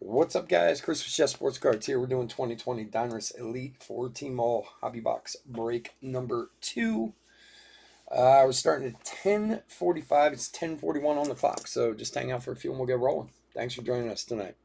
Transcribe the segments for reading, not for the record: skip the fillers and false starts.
What's up, guys? Chris with Chess Sports Cards here. We're doing 2020 Donruss Elite for Tmall Hobby Box break number 2. We're starting at 10:45. It's 10:41 on the clock, so just hang out for a few and we'll get rolling. Thanks for joining us tonight.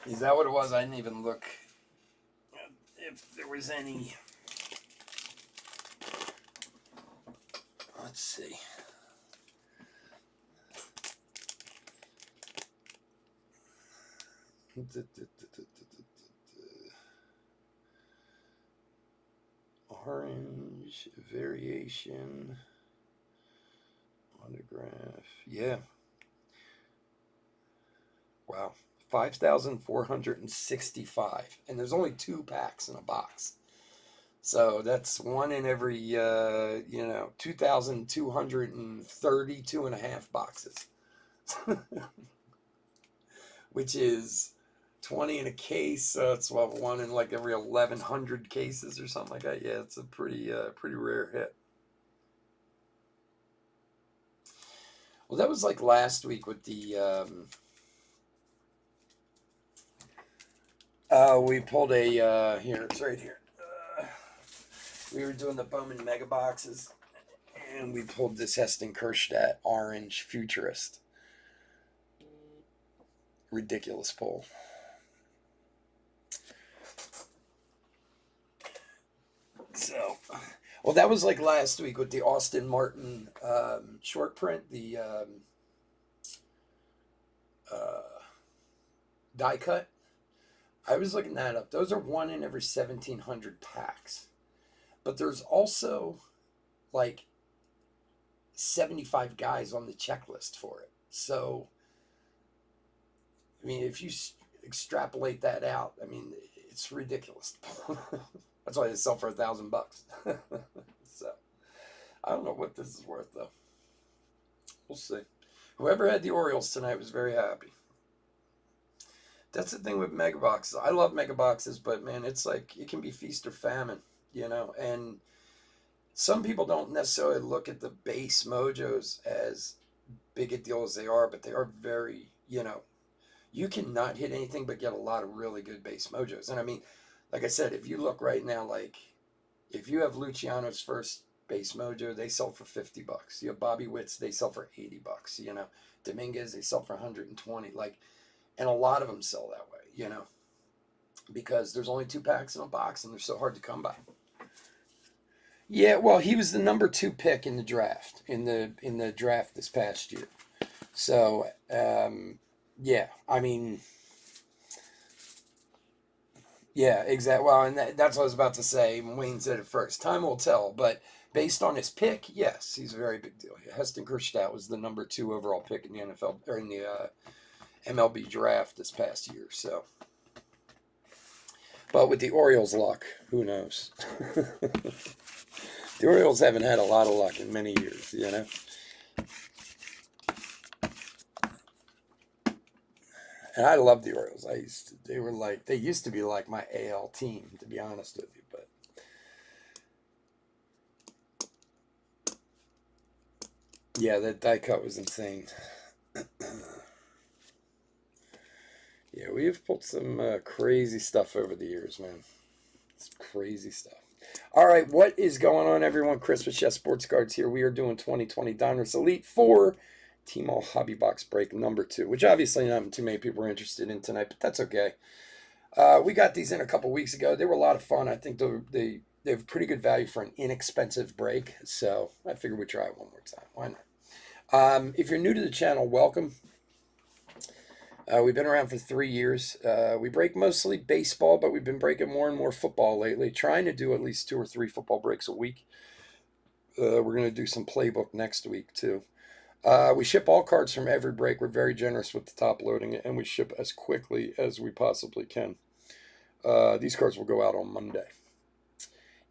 Is that what it was? I didn't even look if there was any. Let's see. Orange variation autograph. Yeah. Wow. 5,465. And there's only 2 packs in a box. So that's one in every, 2,232 and a half boxes. Which is 20 in a case. So it's one in like every 1,100 cases or something like that. Yeah, it's a pretty rare hit. Well, that was like last week with the, we pulled a, here, it's right here. We were doing the Bowman Mega Boxes, and we pulled this Heston Kjerstad Orange Futurist. Ridiculous pull. So, well, that was like last week with the Austin Martin short print, the die cut. I was looking that up. Those are one in every 1,700 packs. But there's also like 75 guys on the checklist for it. So, I mean, if you extrapolate that out, I mean, it's ridiculous. That's why they sell for $1,000. So, I don't know what this is worth, though. We'll see. Whoever had the Orioles tonight was very happy. That's the thing with mega boxes. I love mega boxes, but man, it's like it can be feast or famine, and some people don't necessarily look at the base mojos as big a deal as they are, but they are very, you cannot hit anything but get a lot of really good base mojos. And I mean, like I said, if you look right now, like if you have Luciano's first base mojo, they sell for $50. You have Bobby Witt's, they sell for $80. Dominguez, they sell for 120. And a lot of them sell that way, because there's only 2 packs in a box and they're so hard to come by. Yeah, well, he was the number 2 pick in the draft, in the draft this past year. So, yeah, I mean, yeah, exactly. Well, and that's what I was about to say. Wayne said it first. Time will tell, but Based on his pick, yes, he's a very big deal. Heston Kjerstad was the number 2 overall pick in the NFL or in the MLB draft this past year. So, but with the Orioles' luck, who knows? The Orioles haven't had a lot of luck in many years, you know. And I love the Orioles. They used to be like my AL team, to be honest with you. But yeah, that die cut was insane. Yeah, we have pulled some crazy stuff over the years, man. It's crazy stuff. All right, what is going on, everyone? Chris with Chess Sports Cards here. We are doing 2020 Donruss Elite 4 Tmall Hobby Box Break number 2, which obviously not too many people are interested in tonight, but that's okay. We got these in a couple weeks ago. They were a lot of fun. I think they have pretty good value for an inexpensive break, so I figured we'd try it one more time. Why not? If you're new to the channel, welcome. We've been around for 3 years. We break mostly baseball, but we've been breaking more and more football lately, trying to do at least 2 or 3 football breaks a week. We're going to do some playbook next week, too. We ship all cards from every break. We're very generous with the top loading, and we ship as quickly as we possibly can. These cards will go out on Monday.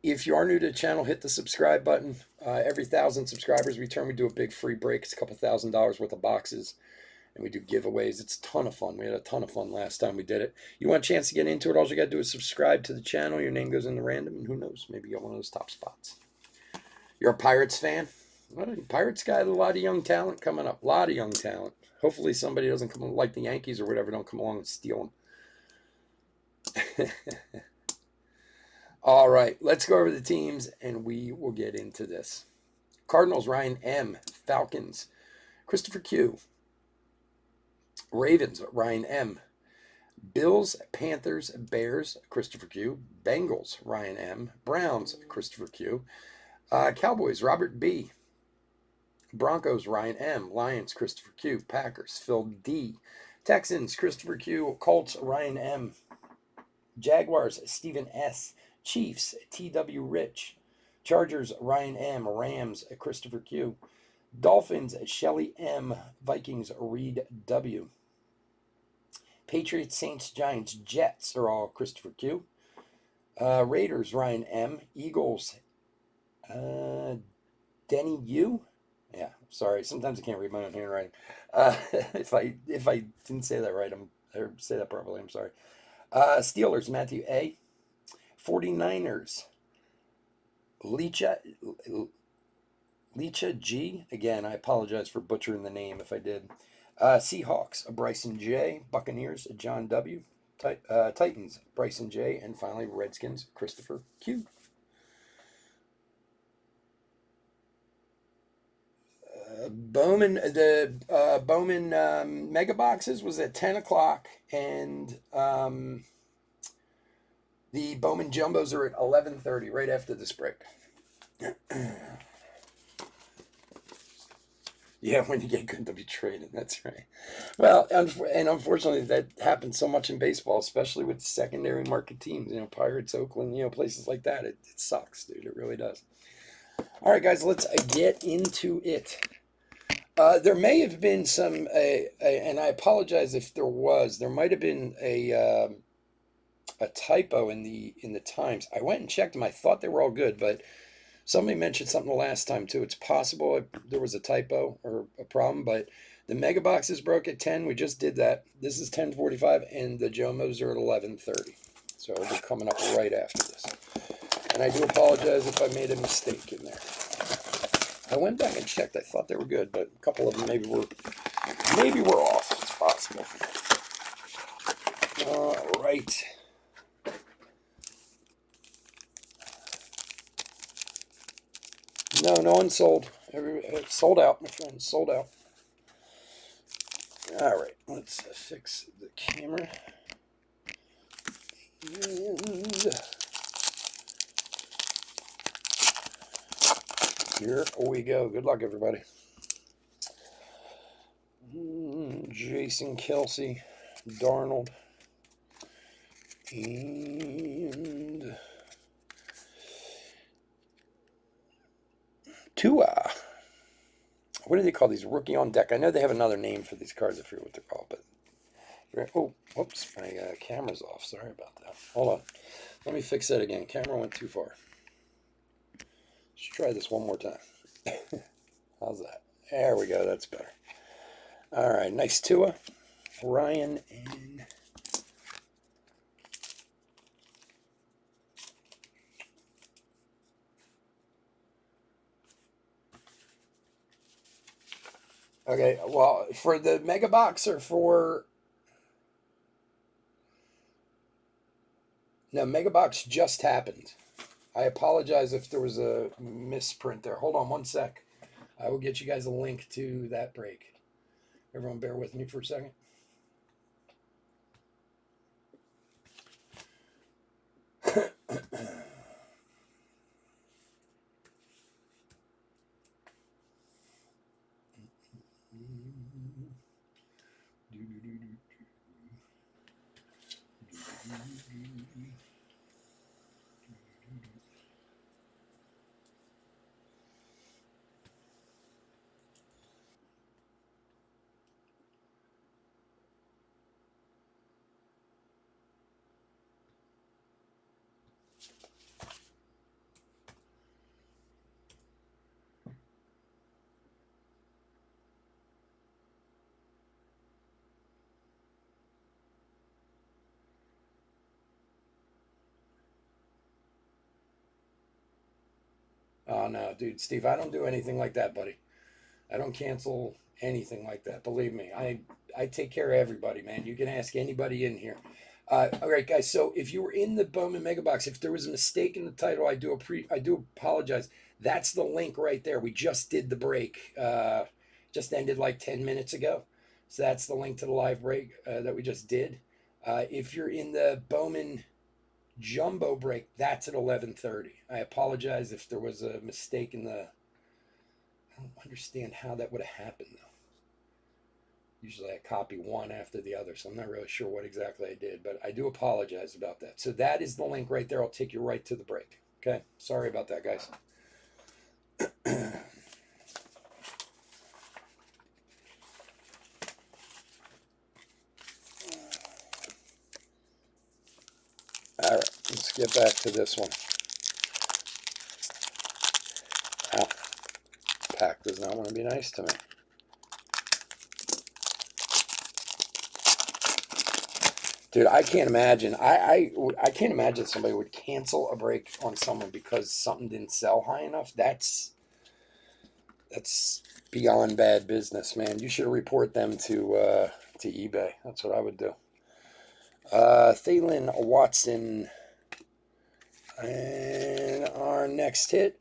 If you are new to the channel, hit the subscribe button. Every 1,000 subscribers we do a big free break. It's a couple $1,000s worth of boxes. And we do giveaways. It's a ton of fun. We had a ton of fun last time we did it. You want a chance to get into it, all you got to do is subscribe to the channel. Your name goes in the random, and who knows, maybe you get one of those top spots. You're a Pirates fan? Well, Pirates got a lot of young talent coming up. A lot of young talent. Hopefully somebody doesn't come like the Yankees or whatever, don't come along and steal them. All right, let's go over the teams, and we will get into this. Cardinals, Ryan M. Falcons, Christopher Q. Ravens, Ryan M. Bills, Panthers, Bears, Christopher Q. Bengals, Ryan M. Browns, Christopher Q. Cowboys, Robert B. Broncos, Ryan M. Lions, Christopher Q. Packers, Phil D. Texans, Christopher Q. Colts, Ryan M. Jaguars, Stephen S. Chiefs, T.W. Rich. Chargers, Ryan M. Rams, Christopher Q. Dolphins, Shelly M. Vikings, Reed W. Patriots, Saints, Giants, Jets are all Christopher Q. Raiders, Ryan M. Eagles, Denny U. Yeah, sorry. Sometimes I can't read my own handwriting. If I didn't say that right, or say that properly, I'm sorry. Steelers, Matthew A. 49ers, Lecha G. Again, I apologize for butchering the name if I did. Seahawks, Bryson J. Buccaneers, John W. Titans, Bryson J. And finally, Redskins, Christopher Q. Bowman, the Bowman mega boxes was at 10 o'clock, and the Bowman jumbos are at 11:30, right after this break. Yeah, when you get good to be traded, that's right. Well, and unfortunately, that happens so much in baseball, especially with secondary market teams. You know, Pirates, Oakland, places like that. It sucks, dude. It really does. All right, guys, let's get into it. There may have been some, and I apologize if there was. There might have been a typo in the times. I went and checked them. I thought they were all good, but somebody mentioned something the last time too. It's possible there was a typo or a problem, but the mega boxes broke at 10. We just did that. This is 10:45, and the Jomos are at 11:30. So it'll be coming up right after this. And I do apologize if I made a mistake in there. I went back and checked. I thought they were good, but a couple of them maybe were off. It's possible. All right. No one sold. It's sold out, my friend. Sold out. All right, let's fix the camera. And here we go. Good luck, everybody. Jason Kelsey, Darnold, and Tua. What do they call these? Rookie on deck. I know they have another name for these cards. I forget what they're called, but oh, whoops, my camera's off. Sorry about that. Hold on. Let me fix that again. Camera went too far. Let's try this one more time. How's that? There we go. That's better. All right. Nice Tua. Ryan and okay. Well, for the mega box or for no, mega box just happened. I apologize if there was a misprint there. Hold on one sec. I will get you guys a link to that break. Everyone bear with me for a second. Oh no, dude, Steve, I don't do anything like that, buddy. I don't cancel anything like that. Believe me, I take care of everybody, man. You can ask anybody in here. All right, guys. So if you were in the Bowman Mega Box, if there was a mistake in the title, I do apologize. That's the link right there. We just did the break. Just ended like 10 minutes ago. So that's the link to the live break that we just did. If you're in the Bowman Jumbo break, that's at 11:30. I apologize if there was a mistake in the. I don't understand how that would have happened though. Usually I copy one after the other, so I'm not really sure what exactly I did, but I do apologize about that. So that is the link right there. I'll take you right to the break. Okay, sorry about that, guys. All right, let's get back to this one. Wow, Pack does not want to be nice to me. Dude, I can't imagine. I can't imagine somebody would cancel a break on someone because something didn't sell high enough. That's beyond bad business, man. You should report them to eBay. That's what I would do. Thalen Watson. And our next hit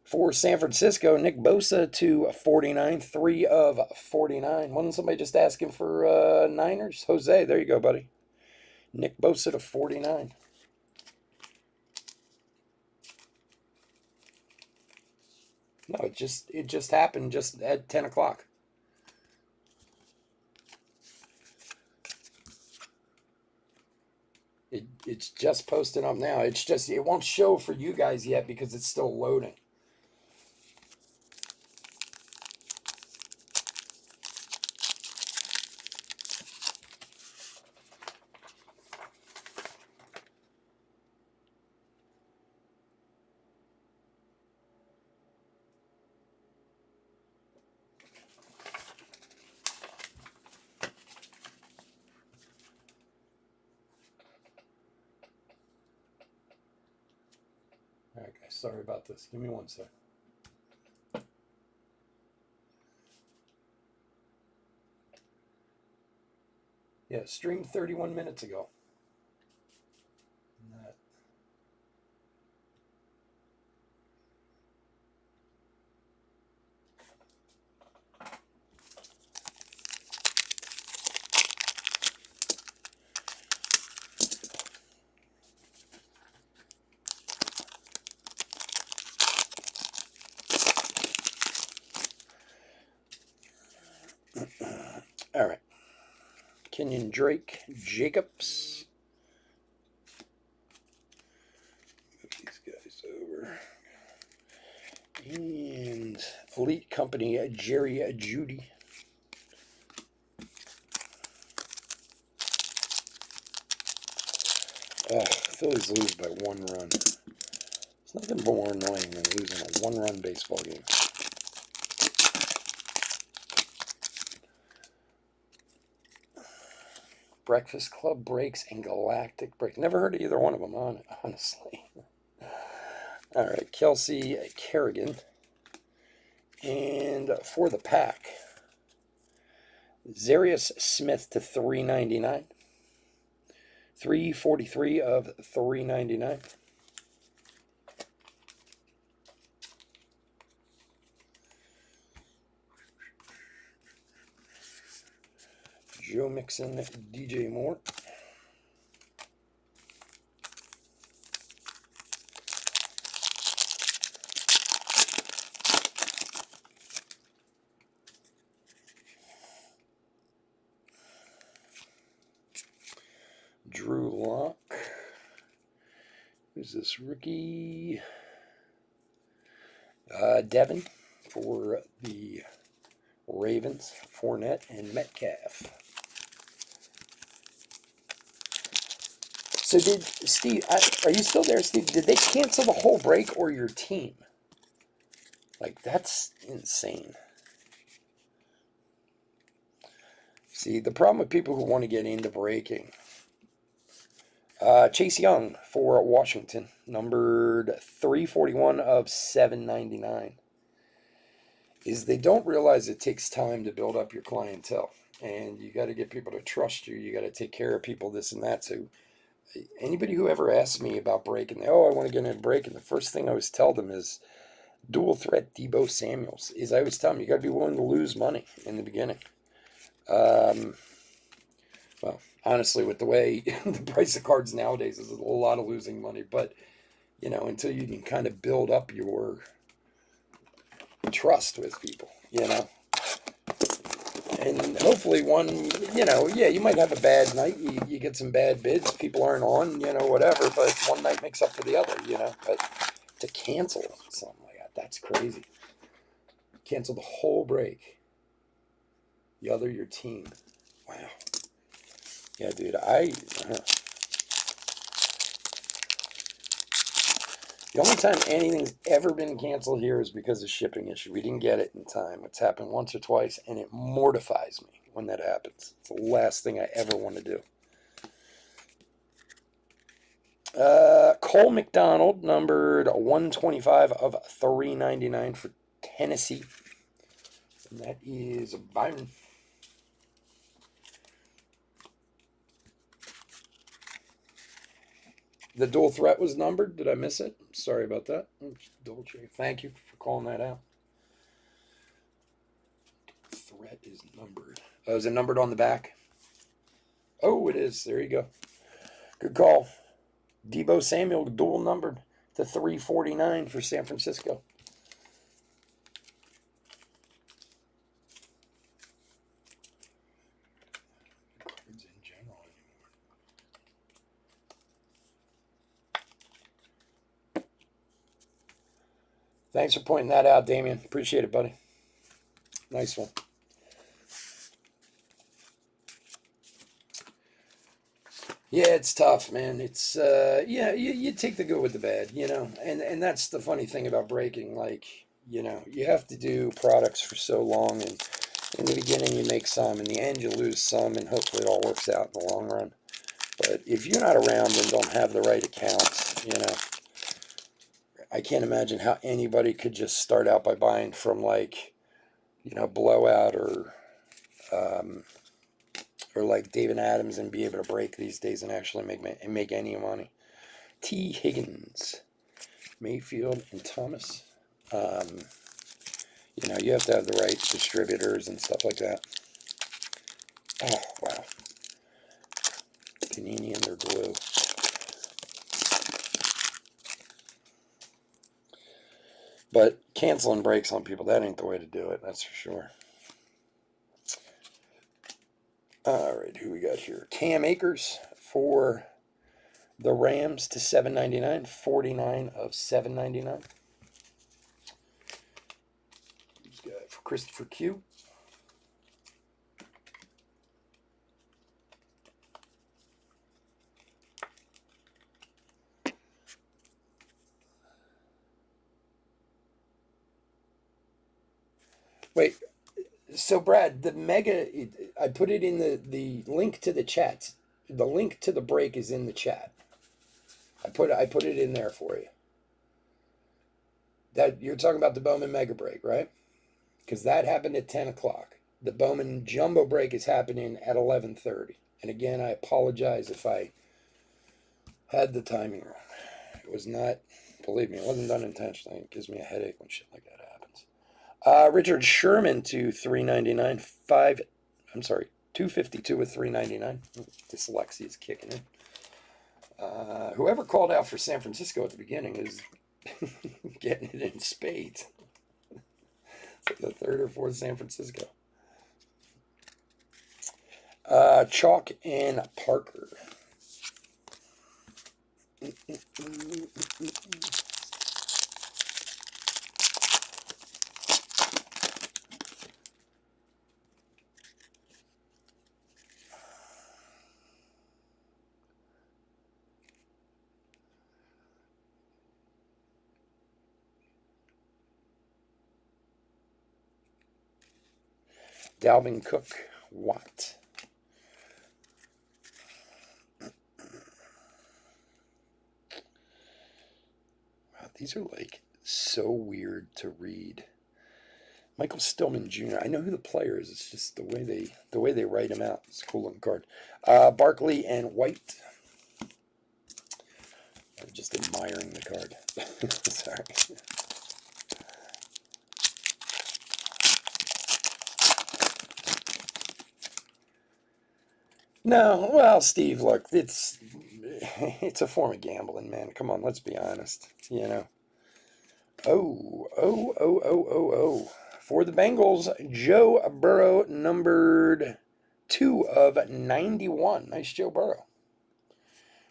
for San Francisco, Nick Bosa to 49, 3 of 49. Wasn't somebody just asking for Niners? Jose, there you go, buddy. Nick Bosa to 49. No, it just happened just at 10 o'clock. It's just posted up now. It's just, it won't show for you guys yet because it's still loading. All right, guys, sorry about this. Give me one sec. Yeah, streamed 31 minutes ago. All right. Kenyon Drake Jacobs. Move these guys over. Company, Jerry Judy. Phillies lose by 1 run. There's nothing more annoying than losing a 1-run baseball game. Breakfast Club breaks and Galactic break. Never heard of either one of them, honestly. All right, Kelsey Kerrigan. And for the pack, Zarius Smith to 399. 343 of 399. Joe Mixon, DJ Moore. Drew Lock. Who's this rookie? Devin for the Ravens. Fournette and Metcalf. So did Steve? Are you still there, Steve? Did they cancel the whole break or your team? Like, that's insane. See, the problem with people who want to get into breaking. Chase Young for Washington, numbered 341 of 799. Is they don't realize it takes time to build up your clientele. And you got to get people to trust you. You got to take care of people, this and that. So anybody who ever asks me about breaking, I want to get into breaking, the first thing I always tell them is dual threat Deebo Samuels. I always tell them you got to be willing to lose money in the beginning. Well, honestly, with the way the price of cards nowadays is a lot of losing money. But, until you can kind of build up your trust with people, And hopefully you might have a bad night. You get some bad bids. People aren't on, whatever. But one night makes up for the other, But to cancel something like that, that's crazy. Cancel the whole break. The other, your team. Wow. Yeah, dude, the only time anything's ever been canceled here is because of shipping issue. We didn't get it in time. It's happened once or twice, and it mortifies me when that happens. It's the last thing I ever want to do. Cole Mcdonald, numbered 125 of 399 for Tennessee. And that is Byron. The dual threat was numbered. Did I miss it? Sorry about that. Double check. Thank you for calling that out. Threat is numbered. Oh, is it numbered on the back? Oh, it is. There you go. Good call. Deebo Samuel, dual numbered to 349 for San Francisco. Thanks for pointing that out, Damien. Appreciate it, buddy. Nice one. Yeah, it's tough, man. It's, you take the good with the bad, and that's the funny thing about breaking. Like, you have to do products for so long, and in the beginning you make some, in the end you lose some, and hopefully it all works out in the long run. But if you're not around and don't have the right accounts, I can't imagine how anybody could just start out by buying from Blowout or like David Adams and be able to break these days and actually make any money. T. Higgins, Mayfield, and Thomas. You have to have the right distributors and stuff like that. Oh, wow. Panini and their glue. But canceling breaks on people, that ain't the way to do it, that's for sure. All right, who we got here? Cam Akers for the Rams to $7.99, 49 of $7.99. Who's got Christopher Q. Wait, so Brad, the mega, I put it in the link to the chat. The link to the break is in the chat. I put it in there for you. That you're talking about the Bowman mega break, right? Because that happened at 10 o'clock. The Bowman jumbo break is happening at 11:30. And again, I apologize if I had the timing wrong. It was not, believe me, it wasn't done intentionally. It gives me a headache when shit like that happens. Richard Sherman to $3.99. 252 with $3.99. Dyslexia is kicking in. Whoever called out for San Francisco at the beginning is getting it in spades. It's like the third or fourth San Francisco. Chalk and Parker. Dalvin Cook, Watt. Wow, these are like so weird to read. Michael Stillman Jr. I know who the player is. It's just the way they write him out. It's a cool looking card. Barkley and White. I'm just admiring the card. Sorry. No, well, Steve, look, it's a form of gambling, man. Come on, let's be honest. You know. Oh. For the Bengals, Joe Burrow, numbered 2 of 91. Nice Joe Burrow.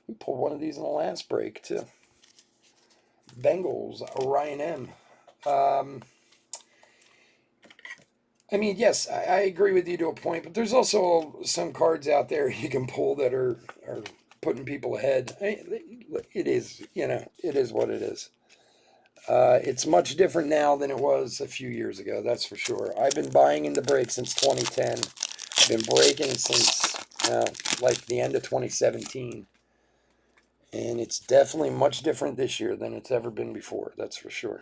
We pulled one of these in the last break, too. Bengals, Ryan M. I mean, yes, I agree with you to a point, but there's also some cards out there you can pull that are putting people ahead. It is, it is what it is. It's much different now than it was a few years ago, that's for sure. I've been buying in the break since 2010. I've been breaking since, like, the end of 2017. And it's definitely much different this year than it's ever been before, that's for sure.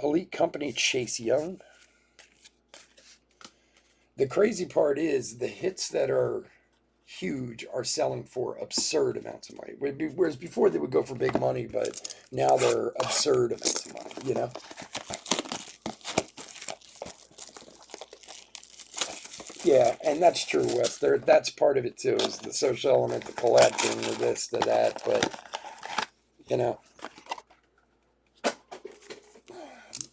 Elite Company, Chase Young. The crazy part is the hits that are huge are selling for absurd amounts of money. Whereas before they would go for big money, but now they're absurd amounts of money, Yeah, and that's true, Wes. That's part of it too, is the social element, the collecting, the this, the that, but,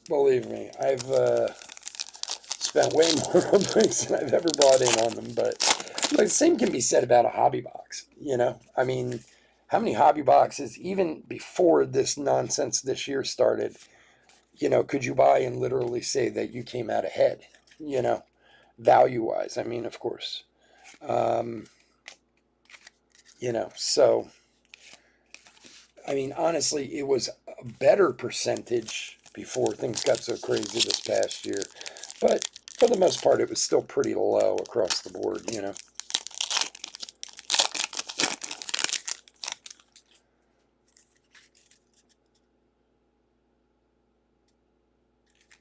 believe me, I've spent way more on breaks than I've ever brought in on them, but the same can be said about a hobby box, I mean, how many hobby boxes, even before this nonsense this year started, could you buy and literally say that you came out ahead, value-wise? I mean, of course. So, I mean, honestly, it was a better percentage before things got so crazy this past year. But for the most part, it was still pretty low across the board,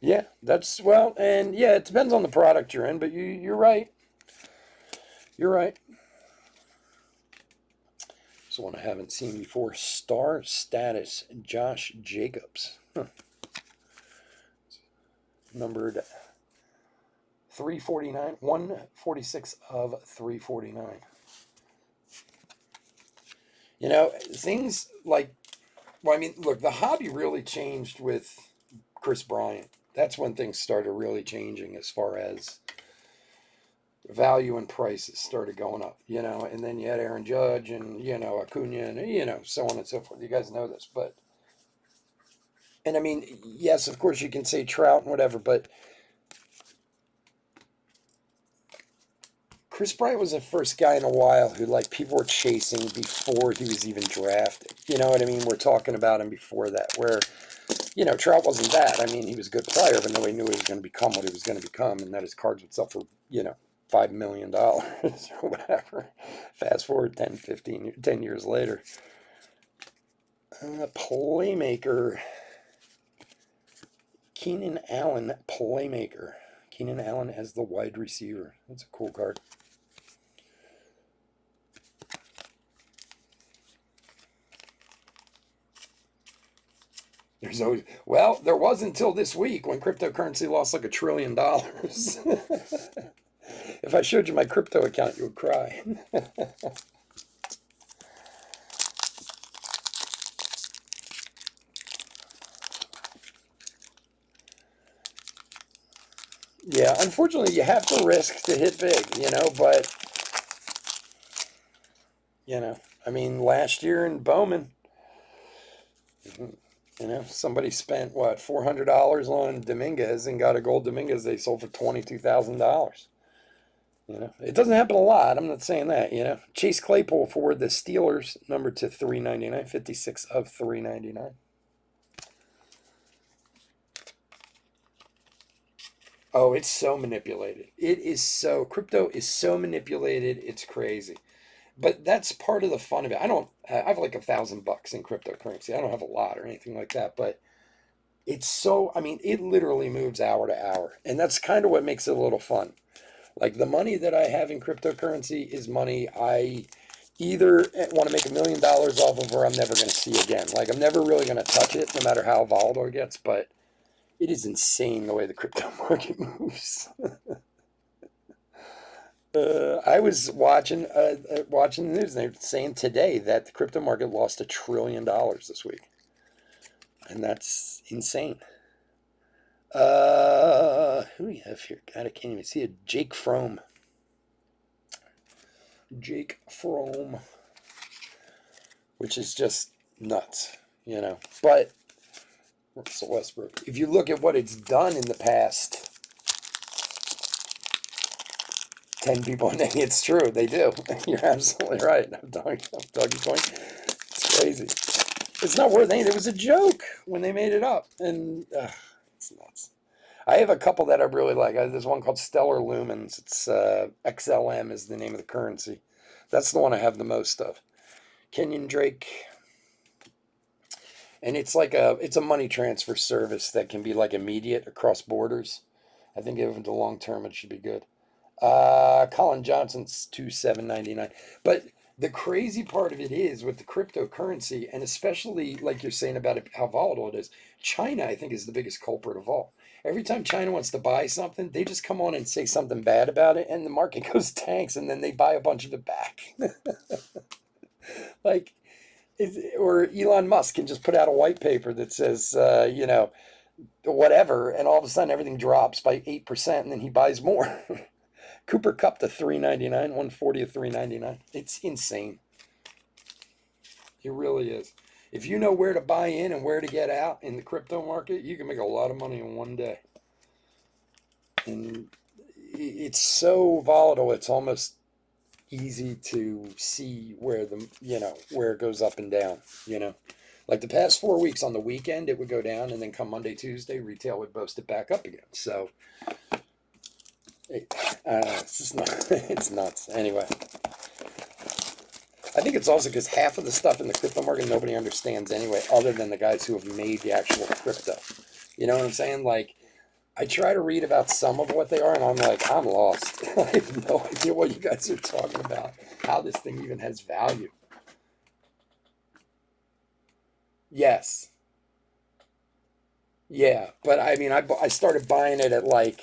Yeah, and yeah, it depends on the product you're in, but you're right. You're right. This one I haven't seen before. Star Status, Josh Jacobs. Numbered 349, 146 of 349. Things like, well, I mean, look, the hobby really changed with Chris Bryant. That's when things started really changing as far as value and prices started going up, and then you had Aaron Judge and, Acuna and, so on and so forth. You guys know this, but And I mean, yes, of course you can say Trout and whatever, but Chris Bryant was the first guy in a while who like people were chasing before he was even drafted. You know what I mean? We're talking about him before that, where Trout wasn't that. I mean, he was a good player, but nobody knew he was going to become what he was going to become, and that his cards would sell for, $5 million or whatever. Fast forward 10, 15, 10 years later. Playmaker. Keenan Allen, Playmaker. Keenan Allen as the wide receiver. That's a cool card. There's always, well, there was until this week when cryptocurrency lost like $1 trillion. If I showed you my crypto account, you would cry. Yeah, unfortunately, you have to risk to hit big, but, I mean, last year in Bowman, somebody spent, what, $400 on Dominguez and got a gold Dominguez they sold for $22,000. It doesn't happen a lot. I'm not saying that, Chase Claypool for the Steelers, number to 399, 56 of 399. Oh, it's so manipulated. Crypto is so manipulated, it's crazy. But that's part of the fun of it. I have like $1,000 in cryptocurrency. I don't have a lot or anything like that, but it literally moves hour to hour. And that's kind of what makes it a little fun. Like the money that I have in cryptocurrency is money I either want to make $1 million off of or I'm never going to see again. Like I'm never really going to touch it no matter how volatile it gets, but it is insane the way the crypto market moves. I was watching the news, and they were saying today that the crypto market lost $1 trillion this week, and that's insane. Who do we have here? God, I can't even see it. Jake Fromm. Which is just nuts, But Russell Westbrook, if you look at what it's done in the past 10 people a day, it's true. They do. You're absolutely right. I'm doggy point. It's crazy. It's not worth anything. It was a joke when they made it up. And it's nuts. I have a couple that I really like. There's one called Stellar Lumens. It's XLM is the name of the currency. That's the one I have the most of. Kenyon Drake. And it's a money transfer service that can be like immediate across borders. I think over the long term it should be good. Colin Johnson's $2,799. But the crazy part of it is with the cryptocurrency, and especially like you're saying about it, how volatile it is. China, I think, is the biggest culprit of all. Every time China wants to buy something, they just come on and say something bad about it, and the market goes tanks, and then they buy a bunch of it back. Like, or Elon Musk can just put out a white paper that says, whatever, and all of a sudden everything drops by 8%, and then he buys more. Cooper Cup to $3.99, 140 to $3.99. It's insane. It really is. If you know where to buy in and where to get out in the crypto market, you can make a lot of money in one day. And it's so volatile, it's almost easy to see where it goes up and down, Like the past 4 weeks on the weekend, it would go down, and then come Monday, Tuesday, retail would boost it back up again. So it's just not, it's nuts. Anyway, I think it's also because half of the stuff in the crypto market nobody understands anyway, other than the guys who have made the actual crypto. You know what I'm saying? Like, I try to read about some of what they are, and I'm like, I'm lost. I have no idea what you guys are talking about, how this thing even has value. Yes. Yeah, but I mean, I started buying it at like,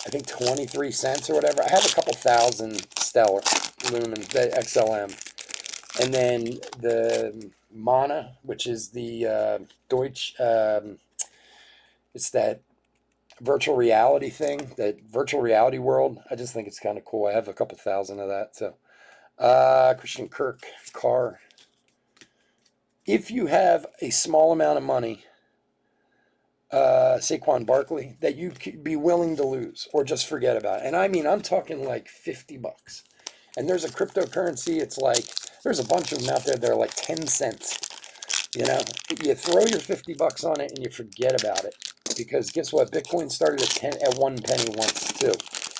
I think 23 cents or whatever. I have a couple thousand Stellar Lumens, the XLM. And then the Mana, which is the Deutsch, it's that virtual reality thing, that virtual reality world. I just think it's kind of cool. I have a couple thousand of that. So, Christian Kirk, Carr. if you have a small amount of money, Saquon Barkley, that you could be willing to lose or just forget about it. And I mean, I'm talking like $50. And there's a cryptocurrency, it's like, there's a bunch of them out there that are like 10 cents. You know, you throw your $50 on it and you forget about it. Because guess what? Bitcoin started at 1 penny once too.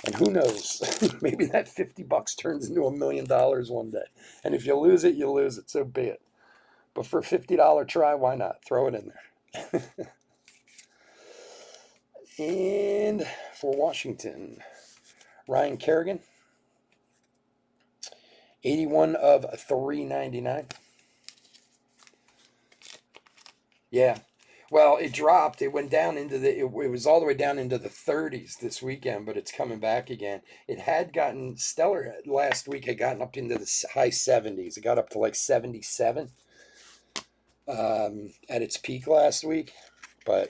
And who knows? Maybe that $50 turns into $1 million one day. And if you lose it, you lose it. So be it. But for a $50 try, why not? Throw it in there. And for Washington, Ryan Kerrigan, 81 of 399. Yeah. Well, it dropped. It went down into it was all the way down into the 30s this weekend, but it's coming back again. It had gotten stellar last week. It gotten up into the high 70s. It got up to like 77 at its peak last week. But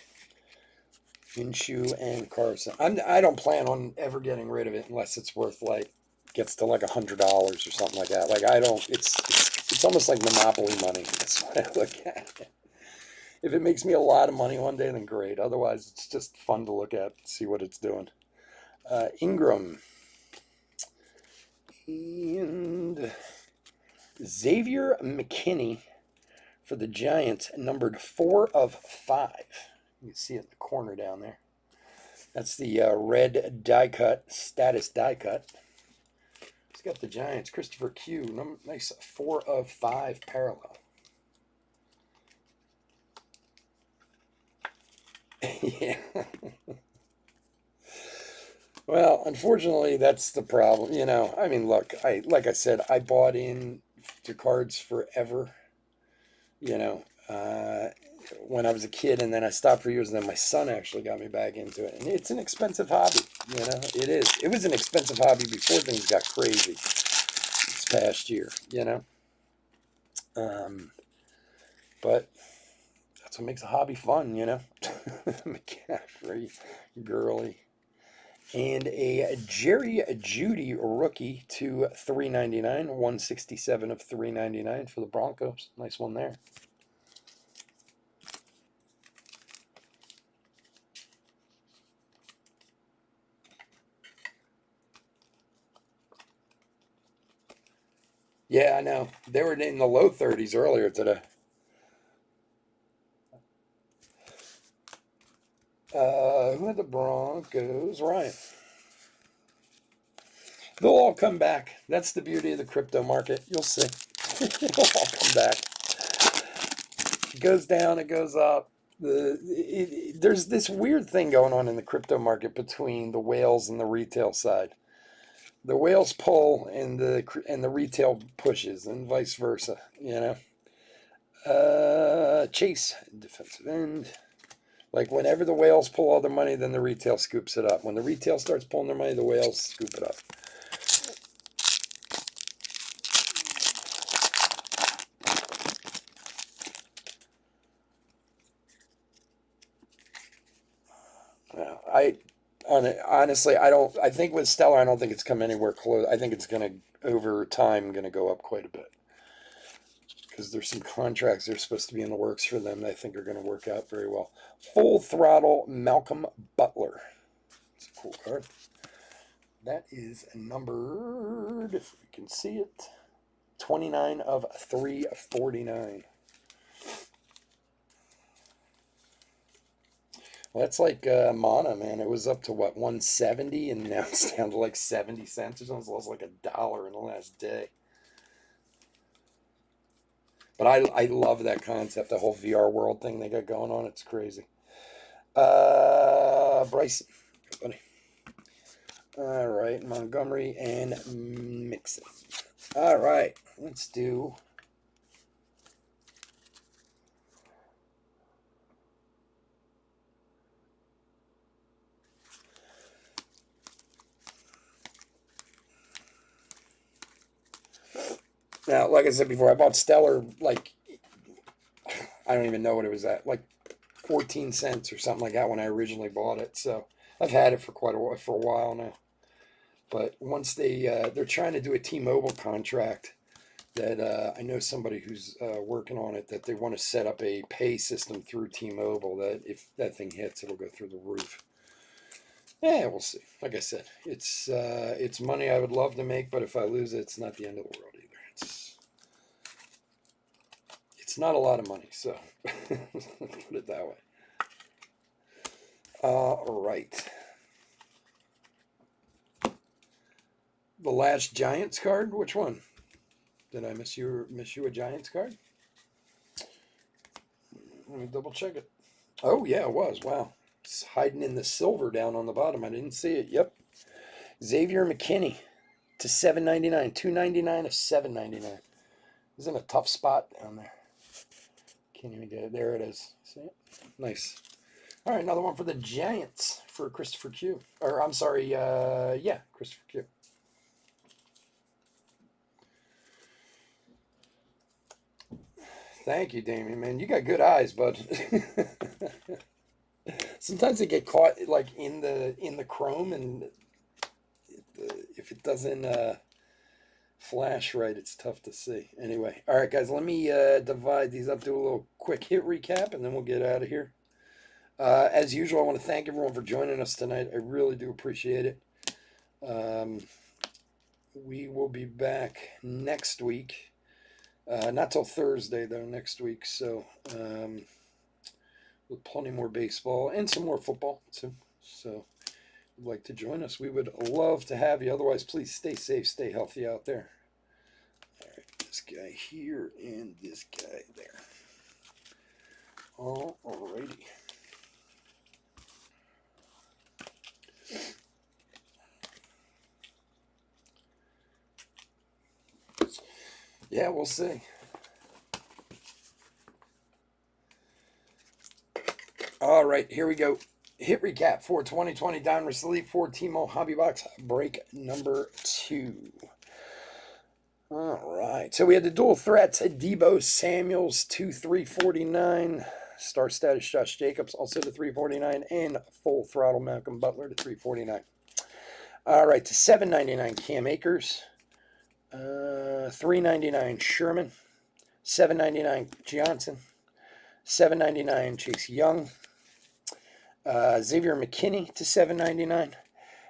Minshew and Carson, I don't plan on ever getting rid of it unless it's worth like gets to like $100 or something like that. Like I don't. It's almost like monopoly money. That's what I look at it. If it makes me a lot of money one day, then great. Otherwise, it's just fun to look at, see what it's doing. Ingram and Xavier McKinney for the Giants, numbered 4 of 5. You can see it in the corner down there. That's the red die cut, status die cut. He's got the Giants. Christopher Q, nice 4 of 5 parallel. Yeah. Well, unfortunately, that's the problem. You know, I mean, look, like I said, I bought in to cards forever, you know, when I was a kid, and then I stopped for years, and then my son actually got me back into it. And it's an expensive hobby, you know, it is. It was an expensive hobby before things got crazy this past year, you know. But that's what makes a hobby fun, you know. McCaffrey, Gurley. And a Jerry Jeudy rookie to $3.99, 167 of $3.99 for the Broncos. Nice one there. Yeah, I know. They were in the low 30s earlier today. Who had the Broncos? Ryan. They'll all come back. That's the beauty of the crypto market. You'll see. They'll all come back. It goes down, it goes up. There's this weird thing going on in the crypto market between the whales and the retail side. The whales pull and the retail pushes, and vice versa. You know. Chase, defensive end. Like whenever the whales pull all their money, then the retail scoops it up. When the retail starts pulling their money, the whales scoop it up. Honestly, I think with Stellar, I don't think it's come anywhere close. I think it's going to, over time, going to go up quite a bit. Because there's some contracts that are supposed to be in the works for them that I think are going to work out very well. Full Throttle Malcolm Butler. It's a cool card. That is numbered, if we can see it, 29 of 349. Well, that's like Mana, man. It was up to, what, 170, and now it's down to like 70 cents or something. It's lost like $1 in the last day. But I love that concept, the whole VR world thing they got going on. It's crazy. Bryson. Buddy. All right, Montgomery and Mixon. All right, let's do... Now, like I said before, I bought Stellar, like, I don't even know what it was at, like 14 cents or something like that when I originally bought it. So I've had it for a while now. But once they're trying to do a T-Mobile contract that I know somebody who's working on it, that they want to set up a pay system through T-Mobile that if that thing hits, it'll go through the roof. Yeah, we'll see. Like I said, it's money I would love to make, but if I lose it, it's not the end of the world either. It's not a lot of money, so put it that way. All right. The last Giants card, which one? Did I miss you a Giants card? Let me double check it. Oh, yeah, it was. Wow. It's hiding in the silver down on the bottom. I didn't see it. Yep. Xavier McKinney to $7.99. $2.99 of $7.99. He's in a tough spot down there. Can't even get it. There it is. See it? Nice. All right, another one for the Giants for Christopher Q. Or, I'm sorry, yeah, Christopher Q. Thank you, Damien, man. You got good eyes, bud. Sometimes they get caught like in the chrome, and if it doesn't flash right, it's tough to see. Anyway, all right, guys, let me divide these up, do a little quick hit recap, and then we'll get out of here. As usual, I want to thank everyone for joining us tonight. I really do appreciate it. We will be back next week. Not till Thursday, though, next week. So, with plenty more baseball and some more football, too. So, if you'd like to join us, we would love to have you. Otherwise, please stay safe, stay healthy out there. All right, this guy here and this guy there. All righty. Yeah, we'll see. All right, here we go. Hit recap for 2020 Donruss Elite 4 Tmall Hobby Box break number 2. All right, so we had the dual threats at Debo Samuels to 349, star status Josh Jacobs also to 349, and full throttle Malcolm Butler to 349. All right, to 799 Cam Akers. $3.99 Sherman, $7.99 Johnson, $7.99 Chase Young, Xavier McKinney to $7.99,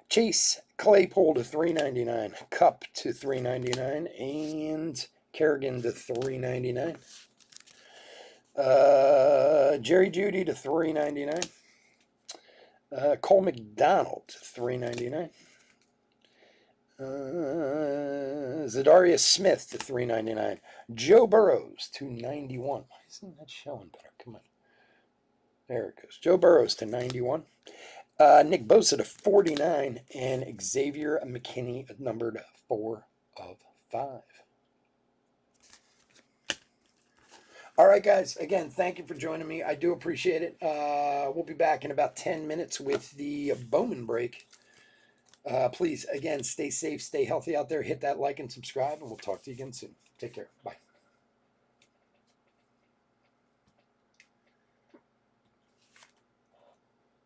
Chase Claypool to $3.99, Cup to $3.99, and Kerrigan to $3.99, Jerry Jeudy to $3.99, Cole McDonald to $3.99. Zadarius Smith to $3.99. Joe Burrows to $91. Why isn't that showing better? Come on. There it goes. Joe Burrows to $91. Nick Bosa to $49. And Xavier McKinney numbered 4 of 5. All right, guys. Again, thank you for joining me. I do appreciate it. We'll be back in about 10 minutes with the Bowman break. Please, again, stay safe, stay healthy out there. Hit that like and subscribe, and we'll talk to you again soon. Take care. Bye.